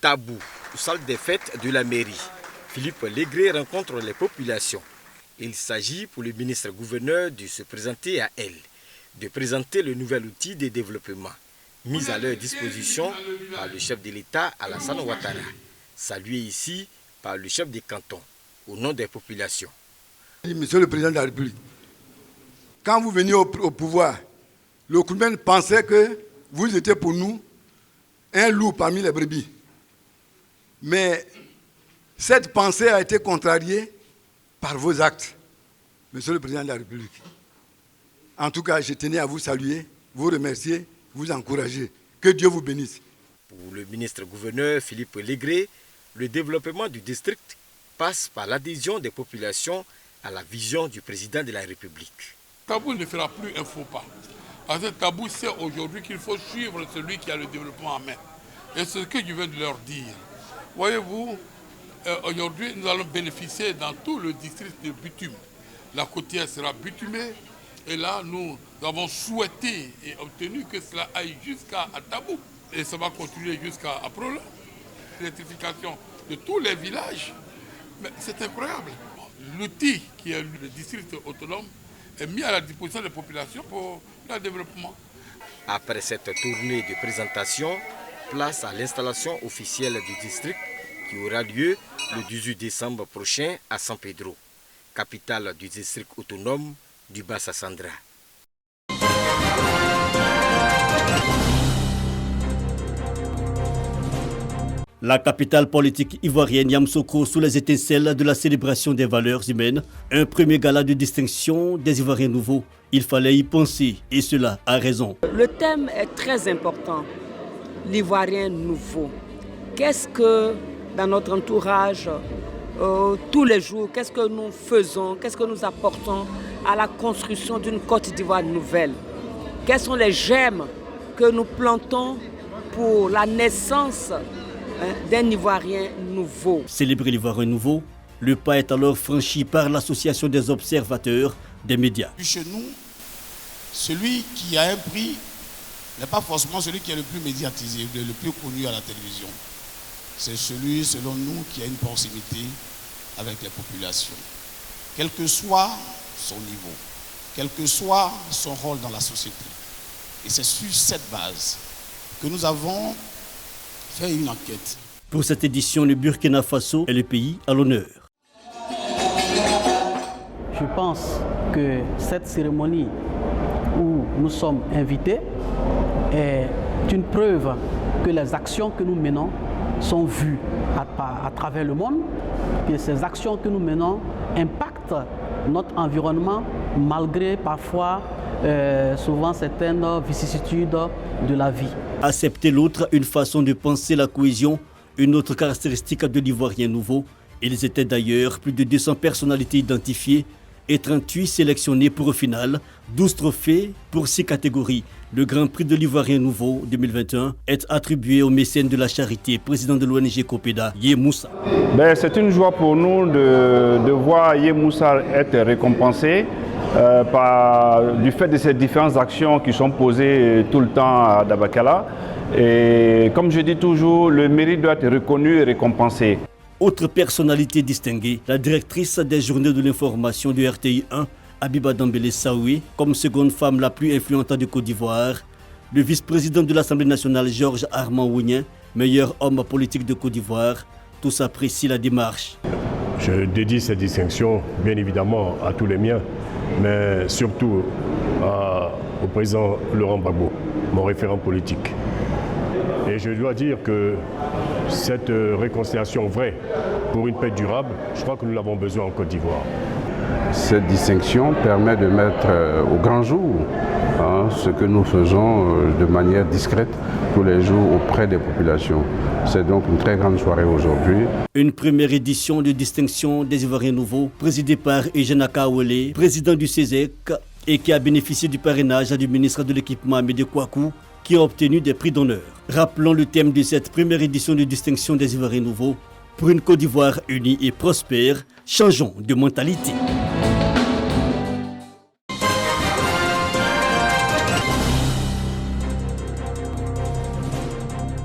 Tabou, salle des fêtes de la mairie. Philippe Légré rencontre les populations. Il s'agit pour le ministre-gouverneur de se présenter à elle, de présenter le nouvel outil de développement mis à leur disposition par le chef de l'État Alassane Ouattara, salué ici par le chef des cantons, au nom des populations. Monsieur le Président de la République, quand vous veniez au pouvoir, le Koumen pensait que vous étiez pour nous un loup parmi les brebis. Mais cette pensée a été contrariée par vos actes, Monsieur le Président de la République. En tout cas, je tenais à vous saluer, vous remercier, vous encourager. Que Dieu vous bénisse. Pour le ministre-gouverneur Philippe Légré, le développement du district passe par l'adhésion des populations à la vision du président de la République. Tabou ne fera plus un faux pas. Parce que Tabou sait aujourd'hui qu'il faut suivre celui qui a le développement en main. Et c'est ce que je viens de leur dire. Voyez-vous, aujourd'hui, nous allons bénéficier dans tout le district de bitume. La côtière sera bitumée. Et là, nous avons souhaité et obtenu que cela aille jusqu'à Tabou. Et ça va continuer jusqu'à Prola. L'électrification de tous les villages. Mais c'est incroyable. L'outil qui est le district autonome est mis à la disposition des populations pour le développement. Après cette tournée de présentation, place à l'installation officielle du district qui aura lieu le 18 décembre prochain à San Pedro, capitale du district autonome du Bassa-Sandra. La capitale politique ivoirienne Yamoussoukro sous les étincelles de la célébration des valeurs humaines, un premier gala de distinction des Ivoiriens nouveaux. Il fallait y penser, et cela a raison. Le thème est très important, l'Ivoirien nouveau. Qu'est-ce que dans notre entourage, tous les jours, qu'est-ce que nous faisons, qu'est-ce que nous apportons à la construction d'une Côte d'Ivoire nouvelle? Quels sont les germes que nous plantons pour la naissance d'un Ivoirien nouveau? Célébrer l'Ivoirien nouveau, le pas est alors franchi par l'association des observateurs des médias. Chez nous, celui qui a un prix n'est pas forcément celui qui est le plus médiatisé, le plus connu à la télévision. C'est celui, selon nous, qui a une proximité avec les populations. Quel que soit son niveau, quel que soit son rôle dans la société. Et c'est sur cette base que nous avons fait une enquête. Pour cette édition, le Burkina Faso est le pays à l'honneur. Je pense que cette cérémonie où nous sommes invités est une preuve que les actions que nous menons sont vues à travers le monde, que ces actions que nous menons impactent notre environnement malgré parfois souvent certaines vicissitudes de la vie. Accepter l'autre, une façon de penser la cohésion, une autre caractéristique de l'Ivoirien nouveau. Ils étaient d'ailleurs plus de 200 personnalités identifiées et 38 sélectionnées pour au final 12 trophées pour 6 catégories. Le Grand Prix de l'Ivoirien nouveau 2021 est attribué au mécène de la charité, président de l'ONG Copeda, Yé Moussa. C'est une joie pour nous de voir Yé Moussa être récompensé du fait de ces différentes actions qui sont posées tout le temps à Dabakala. Et comme je dis toujours, le mérite doit être reconnu et récompensé. Autre personnalité distinguée, la directrice des journées de l'information de RTI 1, Abiba Dambélé Saoué, comme seconde femme la plus influente de Côte d'Ivoire, le vice-président de l'Assemblée nationale Georges Armand Ouignan, meilleur homme politique de Côte d'Ivoire, tous apprécient la démarche. Je dédie cette distinction bien évidemment à tous les miens, mais surtout au président Laurent Gbagbo, mon référent politique. Et je dois dire que cette réconciliation vraie pour une paix durable, je crois que nous l'avons besoin en Côte d'Ivoire. Cette distinction permet de mettre au grand jour ce que nous faisons de manière discrète tous les jours auprès des populations. C'est donc une très grande soirée aujourd'hui. Une première édition de distinction des Ivoiriens nouveaux, présidée par Eugène Akaouele, président du CESEC, et qui a bénéficié du parrainage du ministre de l'Équipement Amédée Kouakou, qui a obtenu des prix d'honneur. Rappelons le thème de cette première édition de distinction des Ivoiriens nouveaux. Pour une Côte d'Ivoire unie et prospère, changeons de mentalité.